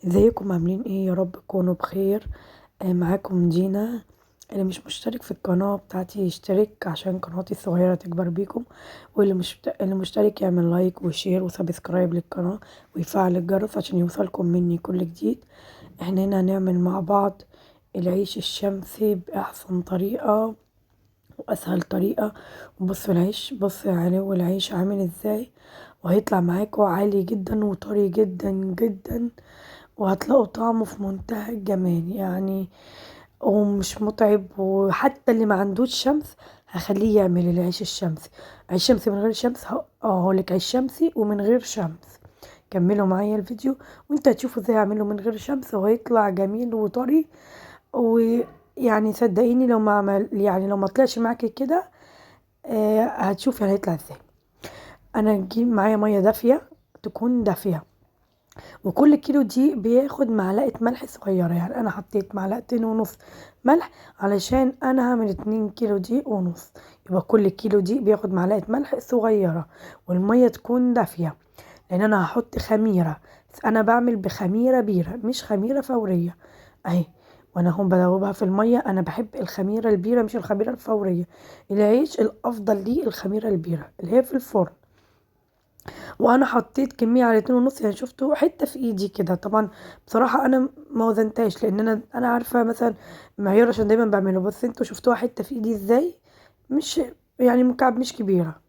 ازيكم عاملين ايه؟ يا رب تكونوا بخير. معاكم دينا. اللي مش مشترك في القناة بتاعتي يشترك عشان قناتي الصغيرة تكبر بيكم، واللي اللي مشترك يعمل لايك وشير وسبسكرايب للقناة ويفعل الجرس عشان يوصلكم مني كل جديد. احنا هنا هنعمل مع بعض العيش الشمسي بأحسن طريقة وأسهل طريقة. بصوا العيش، بصوا عليه العيش عامل ازاي، وهيطلع معاكوا عالي جدا وطري جدا جدا، وهتلاقوا طعمه في منتهى الجمال يعني، ومش متعب. وحتى اللي ما عندوش شمس هخليه يعمل العيش الشمسي. عيش شمسي من غير شمس هقولك عيش شمسي ومن غير شمس. كملوا معايا الفيديو وانت هتشوفوا ازاي اعمله من غير شمس، وهيطلع جميل وطري. ويعني صدقيني لو ما عمل يعني لو ما طلعش معاكي كده، هتشوفي هيطلع ازاي. انا هجيب معايا ميه دافيه، تكون دافيه، وكل كيلو دي بياخد معلقة ملح صغيرة. يعني انا حطيت معلقتين ونص ملح علشان انا هعمل 2 كيلو دي ونص، يبقى كل كيلو دي بياخد معلقة ملح صغيرة. والمية تكون دافية لان انا هحط خميرة، بس انا بعمل بخميرة بيرة مش خميرة فورية اهي. وانا هم بدوبها في المية، انا بحب الخميرة البيرة مش الخميرة الفورية. العيش الافضل ليه الخميرة البيرة اللي هي في الفرن. وانا حطيت كميه على 2 ونص، يعني شفتوا حته في ايدي كده. طبعا بصراحه انا ما وزنتهاش لان انا عارفه مثلا معيار عشان دايما بعمله، بس انتوا شفتوها حته في ايدي ازاي، مش يعني مكعب مش كبيره.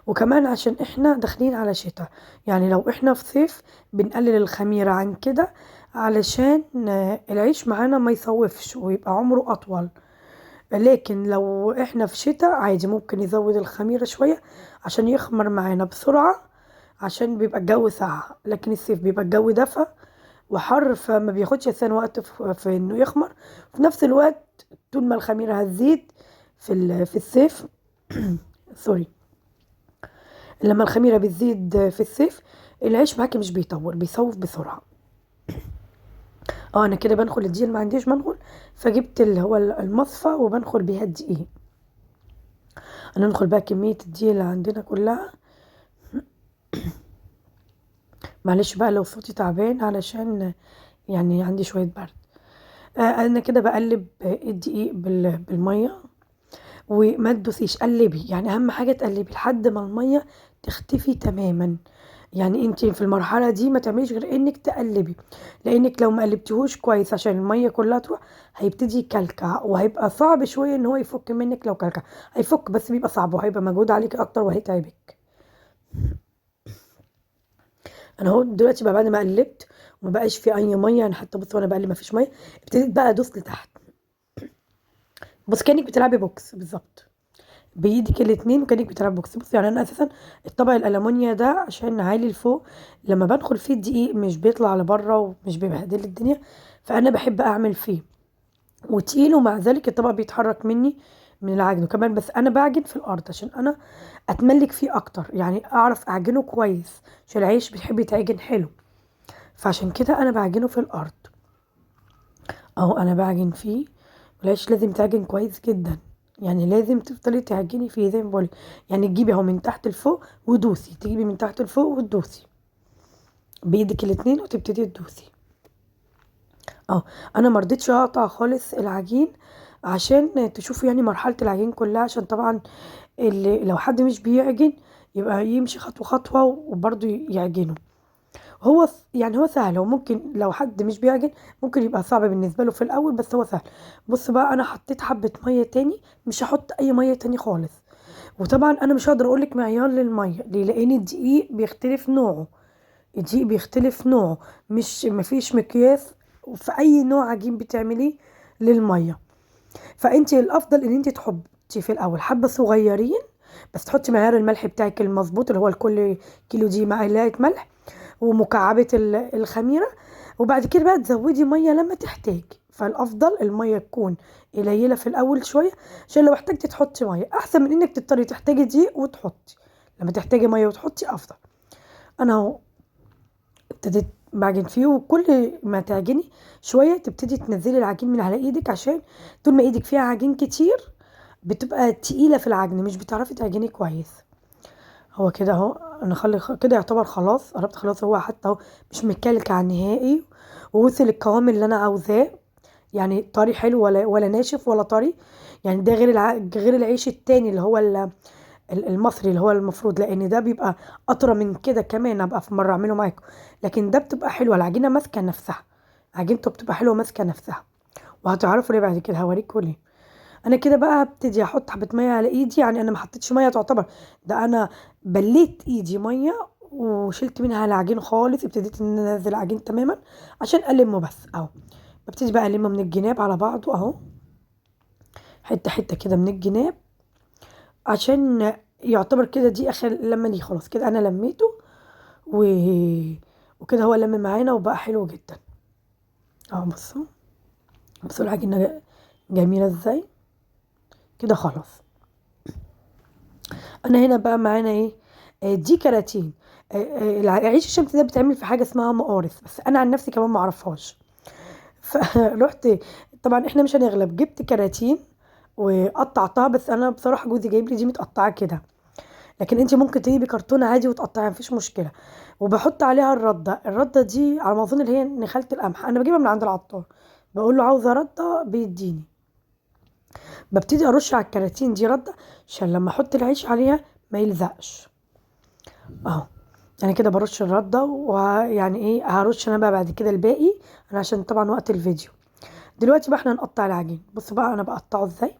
وكمان عشان احنا داخلين على شتاء، يعني لو احنا في صيف بنقلل الخميره عن كده علشان العيش معانا ما يصوفش ويبقى عمره اطول. لكن لو احنا في شتاء عادي ممكن نزود الخميرة شوية عشان يخمر معانا بسرعة، عشان بيبقى الجو ساقع. لكن الصيف بيبقى الجو دفى وحر، فما بياخدش اساسا وقت في انه يخمر. في نفس الوقت طول ما الخميرة هتزيد في الصيف سوري، لما الخميرة بتزيد في الصيف العيش معاكي مش بيطول، بيصوف بسرعة. انا كده بنخل الدقيق، ما عنديش منخل، فجبت اللي هو المصفى وبنخل بيها الدقيق. هندخل بقى كمية الدقيق اللي عندنا كلها. معلش بقى لو صوتي تعبان علشان يعني عندي شوية برد. انا كده بقلب الدقيق بالمية، وما تدوسيش، قلبي. يعني اهم حاجة تقلبي لحد ما المية تختفي تماما. يعني انتي في المرحلة دي ما تعمليش غير انك تقلبي، لانك لو ما قلبتيهوش كويس عشان المية كلها تروح هيبتدي يكلكع، وهيبقى صعب شوية ان هو يفك منك. لو كلكع هيفك بس بيبقى صعب وهيبقى مجهود عليك اكتر وهيتعبك. انا اهو دلوقتي بقى بعد ما قلبت وما بقاش في اي ميه، يعني حتى بص وانا بقلب ما فيش ميه، ابتديت بقى ادوس لتحت. بص كانك بتلعبي بوكس بالظبط بايدك الاتنين، وكانك بتلعبي بوكس. بص يعني انا اساسا الطبق الالومنيا ده عشان عالي لفوق، لما بدخل فيه الدقيق مش بيطلع لبره ومش بيبهدل الدنيا، فانا بحب اعمل فيه وتقيل، ومع ذلك الطبق بيتحرك مني من العجن. وكمان بس انا بعجن في الارض عشان انا اتملك فيه اكتر، يعني اعرف اعجنه كويس عشان العيش بيحب يتعجن حلو، فعشان كده انا بعجنه في الارض. اهو انا بعجن فيه. والعيش لازم تعجن كويس جدا، يعني لازم تفضلي تعجني فيه زي ما بقولك. يعني تجيبي اهو من تحت لفوق ودوسي، تجيبي من تحت لفوق وتدوسي بايدك الاتنين وتبتدي تدوسي. اه انا مرضتش اقطع خالص العجين عشان تشوفوا يعني مرحلة العجين كلها، عشان طبعا اللي لو حد مش بيعجن يبقى يمشي خطوة خطوة وبرضه يعجنه. يعني هو سهل، هو ممكن لو حد مش بيعجن ممكن يبقى صعب بالنسبة له في الأول، بس هو سهل. بص بقى أنا حطيت حبة مية تاني، مش هحط أي مية تاني خالص. وطبعا أنا مش هقدر أقولك معيار للمية ليه، لأن الدقيق بيختلف نوعه. الدقيق بيختلف نوعه، مش مفيش مقياس في أي نوع عجين بتعمليه للمية. فأنت الأفضل إن أنت تحطي في الأول حبة صغيرين، بس تحطي معيار الملح بتاعك المظبوط اللي هو لكل كيلو دي معلقة ملح ومكعبة الخميرة. وبعد كده بقى تزودي مية لما تحتاجي، فالأفضل المية تكون قليلة في الأول شوية، عشان لو احتاجتي تحطي مية أحسن من إنك تضطري تحتاجي دقيق وتحطي. لما تحتاجي مية وتحطي أفضل. أنا أهو ابتديت بعجن فيه، وكل ما تعجني شوية تبتدي تنزلي العجين من على ايدك، عشان طول ما ايدك فيها عجين كتير بتبقى تقيلة في العجن، مش بتعرفي تعجني كويس. هو كده اهو انا كده يعتبر خلاص قربت خلاص، هو حتى اهو مش مكلكع نهائي ووصل القوام اللي انا عاوزاه، يعني طري حلو ولا ناشف ولا طري. يعني ده غير العيش التاني اللي هو المصري اللي هو المفروض، لان ده بيبقى اطرى من كده كمان. ابقى في مره اعمله معاكم. لكن ده بتبقى حلوه، العجينه ماسكه نفسها، عجينته بتبقى حلوه ماسكه نفسها. وهتعرفوا ليه بعد كده، هوريكم ليه. انا كده بقى هبتدي احط حبه ميه على ايدي، يعني انا ما حطيتش ميه تعتبر، ده انا بليت ايدي ميه وشلت منها العجين خالص. ابتديت ان أنا انزل العجين تماما عشان المه بس اهو. ببتدي بقى المه من الجناب على بعضه اهو، حته حته كده من الجناب، عشان يعتبر كده دي اخر لما ليه. خلاص كده انا لميته و... وكده هو لم معانا وبقى حلو جدا اهو. بصوا، بصوا العجينه جميله ازاي كده. خلاص انا هنا بقى معانا ايه؟ دي كراتين. العيش الشمس ده بيتعمل في حاجه اسمها مقارص، بس انا عن نفسي كمان ما اعرفهاش. فرحت، طبعا احنا مش هنغلب، جبت كراتين وقطعتها. بس انا بصراحه جوزي جايب لي دي متقطعه كده، لكن انت ممكن تجيبي كرتونه عادي وتقطعيها مفيش مشكله. وبحط عليها الرده دي على ما اظن اللي هي نخاله القمح، انا بجيبها من عند العطار، بقول له عاوزه رده بيديني. ببتدي ارش على الكراتين دي رده عشان لما احط العيش عليها ما يلزقش اهو. انا كده برش الرده، ويعني ايه هرش انا بقى بعد كده الباقي، انا عشان طبعا وقت الفيديو. دلوقتي بقى احنا نقطع العجين. بص بقى انا بقطعه ازاي،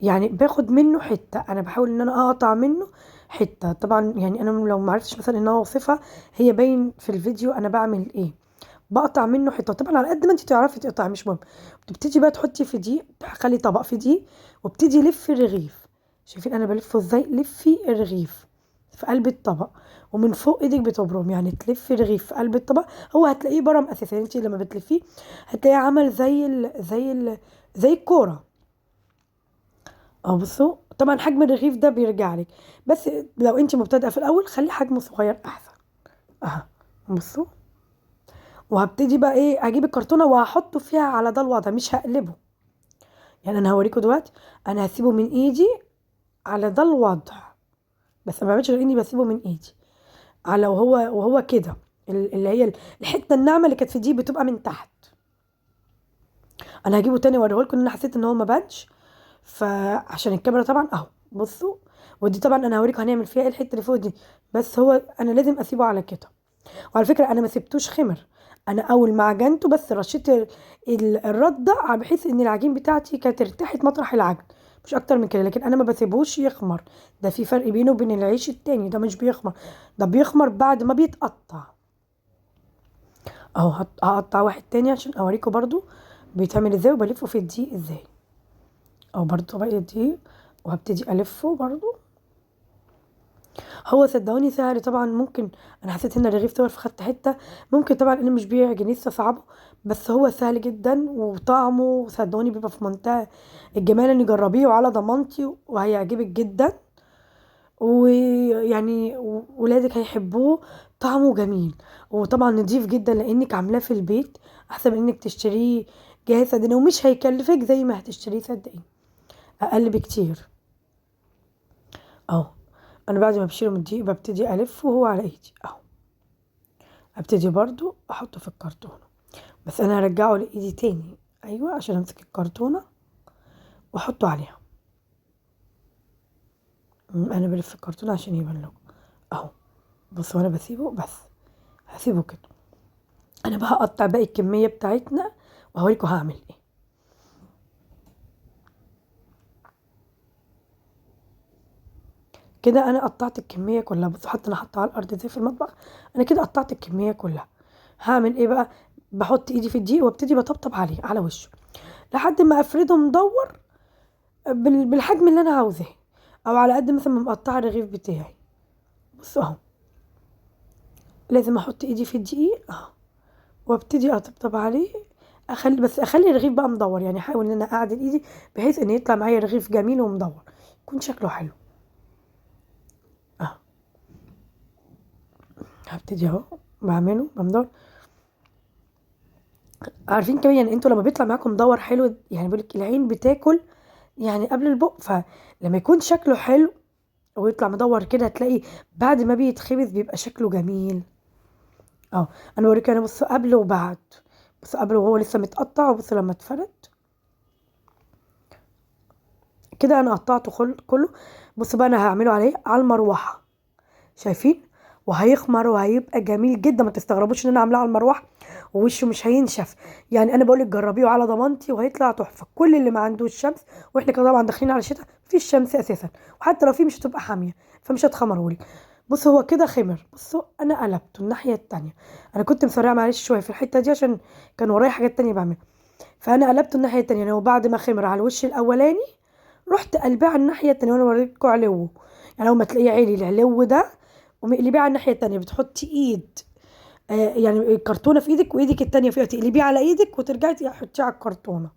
يعني باخد منه حته، انا بحاول ان انا اقطع منه حته. طبعا يعني انا لو ما عرفتش مثلا ان انا اوصفها، هي باين في الفيديو انا بعمل ايه. بقطع منه حته طبعا على قد ما انت تعرفي تقطعي، مش مهم. بتبتدي بقى تحطي في دي، تخلي طبق في دي، وابتدي لفي الرغيف. شايفين انا بلفه ازاي؟ لفي الرغيف في قلب الطبق، ومن فوق ايدك بتبرم، يعني تلفي الرغيف في قلب الطبق. هو هتلاقيه برم اساسا، انت لما بتلفيه هتلاقيه عمل زي الكوره. اه بصوا، طبعا حجم الرغيف ده بيرجع لك، بس لو انت مبتدئه في الاول خلي حجمه صغير احسن. اها بصوا. وهبتدي بقى ايه، اجيب الكرتونه وهحطه فيها على ده الوضع، مش هقلبه. يعني انا هوريكم دلوقتي، انا هسيبه من ايدي على ده الوضع، بس ما بعملش غير اني بسيبه من ايدي على وهو كده. اللي هي الحته الناعمه اللي كانت في دي بتبقى من تحت. انا هجيبه تاني واوريه لكم، ان انا حسيت ان هو ما بانش فعشان الكاميرا طبعا اهو. بصوا، ودي طبعا انا هوريكم هنعمل فيها ايه الحته اللي فوق دي، بس هو انا لازم اسيبه على كده. وعلى فكره انا ما سبتوش خمر، انا اول ما عجنته بس رشيت الرده بحيث ان العجين بتاعتي كانت ارتاحت مطرح العجن، مش اكتر من كده. لكن انا ما بسيبوش يخمر، ده في فرق بينه وبين العيش التاني، ده مش بيخمر، ده بيخمر بعد ما بيتقطع اهو. هقطع واحد تاني عشان اوريكم برضو بيتعمل ازاي، وبلفه في الدقيق ازاي. او برضو بقى الدقيق، وهبتدي الفه برضو. هو صدقوني سهل طبعا. ممكن انا حسيت ان الرغيف طول فخدت حته، ممكن طبعا انا مش بيعجن لسه صعبه، بس هو سهل جدا وطعمه صدقوني بيبقى في منتهى الجمال. اني جربيه وعلى ضمانتي وهيعجبك جدا، ويعني ولادك هيحبوه. طعمه جميل، وطبعا نضيف جدا لانك عاملاه في البيت، احسن من انك تشتريه جاهز صدقني. ومش هيكلفك زي ما هتشتريه صدقني، اقل بكتير اهو. انا بعد ما بشيله من الدقيق ببتدي الفه وهو على ايدي اهو. ابتدي برضو احطه في الكرتونة، بس انا هرجعه لايدي تاني ايوه عشان امسك الكرتونة واحطه عليها. انا بلف الكرتونة عشان يبان لكم اهو. بصوا انا بسيبه، بس هسيبه كده. انا بقى هقطع باقي الكمية بتاعتنا وهوريكم هعمل ايه. كده انا قطعت الكمية كلها. بصوا حتى انا حاطه على الارض زي في المطبخ، انا كده قطعت الكمية كلها. هعمل ايه بقى؟ بحط ايدي في الدقيق وابتدي بطبطب عليه على وشه لحد ما افرده مدور بالحجم اللي انا عاوزاه، او على قد مثلا ما مقطعه الرغيف بتاعي. بصوا اهو، لازم احط ايدي في الدقيق اهو وابتدي اطبطب عليه. اخلي الرغيف بقى مدور، يعني احاول ان انا اعدل ايدي بحيث ان يطلع معايا رغيف جميل ومدور يكون شكله حلو اهو. هبتدي اهو بعمله بمدور. عارفين كمان يعني انتوا لما بيطلع معاكم مدور حلو، يعني بيقولك العين بتاكل يعني قبل البق، فلما يكون شكله حلو ويطلع مدور كده هتلاقي بعد ما بيتخبز بيبقى شكله جميل اه انا بوريك انا، بص قبل وبعد. بص قبل وهو لسه متقطع، وبص لما اتفرد كده انا قطعته كله. بص بقى انا هعمله على المروحه، شايفين؟ وهيخمر وهيبقى جميل جدا، ما تستغربوش ان انا عاملاه على المروحه ووشه مش هينشف. يعني انا بقولك جربيه على ضمانتي وهيطلع تحفه. كل اللي ما عندوش شمس، واحنا كده طبعا داخلين على الشتاء مفيش شمس اساسا، وحتى لو في مش هتبقى حاميه فمش هتخمرهولك. بص هو كده خمر. بصوا انا قلبته الناحيه التانية. انا كنت مسرعه معلش شويه في الحته دي عشان كان ورايا حاجات تانية بعملها، فانا قلبته الناحيه التانية. يعني هو بعد ما خمر على الوش الاولاني رحت قلباه على الناحيه التانية، وانا وريتكم علوه. يعني لو ما تلاقيه عالي العلو ده، ومقلبيه على الناحيه التانية، بتحطي ايد يعني الكرتونه في ايدك وايدك التانية فيها، تقلبيه على ايدك وترجعي تحطيه على الكرتونه.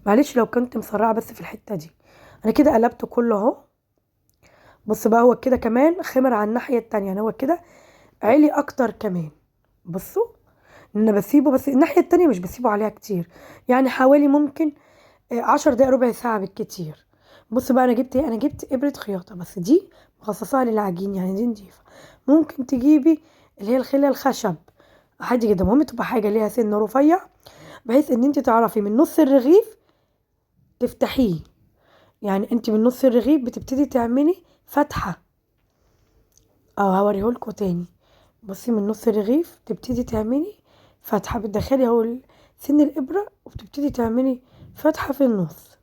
معلش لو كنت مسرعه بس في الحته دي. انا كده قلبته كله اهو. بص بقى هو كده كمان خمر على الناحيه التانية، يعني هو كده عالي اكتر كمان. بصوا ان انا بسيبه، بس الناحيه التانية مش بسيبه عليها كتير، يعني حوالي ممكن 10 دقايق ربع ساعه بالكتير. بص بقى انا جبت ايه، انا جبت ابره خياطه، بس دي مخصصه للعجين يعني دي نضيفه. ممكن تجيبي اللي هي الخله الخشب عادي جدا، المهم تبقى حاجه ليها سن رفيع، بحيث ان انت تعرفي من نص الرغيف تفتحيه. يعني انت من نص الرغيف بتبتدي تعملي فتحه، او هوريهولكوا تاني. بصي من نص الرغيف تبتدي تعملي فتحه، بتدخلي اهو سن الابره وبتبتدي تعملي فتحه في النص،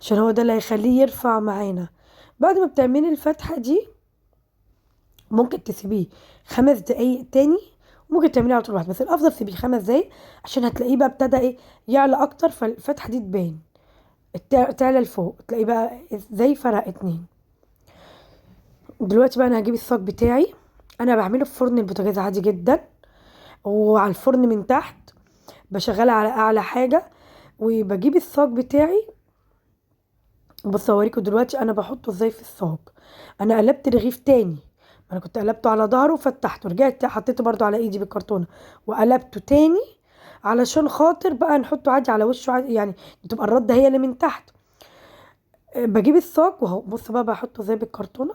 عشان هو ده اللي هيخليه يرفع معانا. بعد ما بتعملي الفتحة دي ممكن تسيبيه 5 دقايق تاني، وممكن تعمليه على طول واحد، بس الافضل تسيبيه 5 دقايق عشان هتلاقيه بقى ابتدى ايه يعلى اكتر، فالفتحة دي تبان تعلى لفوق، تلاقيه بقى زي فرق اتنين. دلوقتي بقى انا هجيب الصاج بتاعي. انا بعمله في فرن البوتاجاز عادي جدا، وعلى الفرن من تحت بشغلها على اعلى حاجة، وبجيب الصاج بتاعي. بص اوريكم دلوقتي انا بحطه ازاي في الصاج. انا قلبت رغيف تاني، انا كنت قلبته على ظهره وفتحته، رجعت حطيته برضو على ايدي بالكرتونه وقلبته تاني، علشان خاطر بقى نحطه عادي على وشه عادي، يعني تبقى الرده هي اللي من تحت. بجيب الصاج وهو بص بقى بحطه زي بالكرتونه،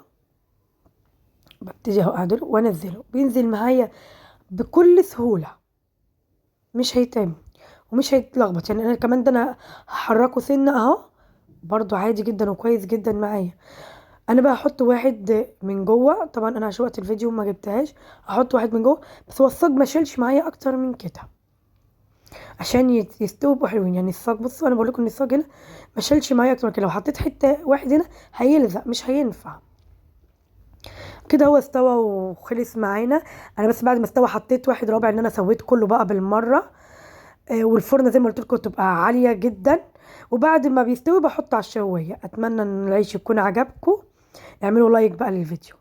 ببتدي اهو اعدله وانزله، بينزل معايا بكل سهوله، مش هيتعمل ومش هيتلخبط. يعني انا كمان ده انا هحركه سنه اهو، برضو عادي جدا وكويس جدا معايا. انا بقى هحط واحد من جوه، طبعا انا عشان وقت الفيديو ما جبتهاش، هحط واحد من جوه، بس هو الصاج ما شالش معايا اكتر من كده عشان يستووا يبقوا حلوين. يعني الصاج بصوا انا بقول لكم ان الصاج هنا ما شالش معايا اكتر من كده، لو حطيت حته واحد هنا هيلزق مش هينفع. كده هو استوى وخلص معانا. انا بس بعد ما استوى حطيت واحد رابع ان انا سويت كله بقى بالمره. والفرن زي ما قلت لكم تبقى عاليه جدا. وبعد ما بيستوي بحطه على الشوايه. اتمنى ان العيش يكون عجبكم، اعملوا لايك بقى للفيديو.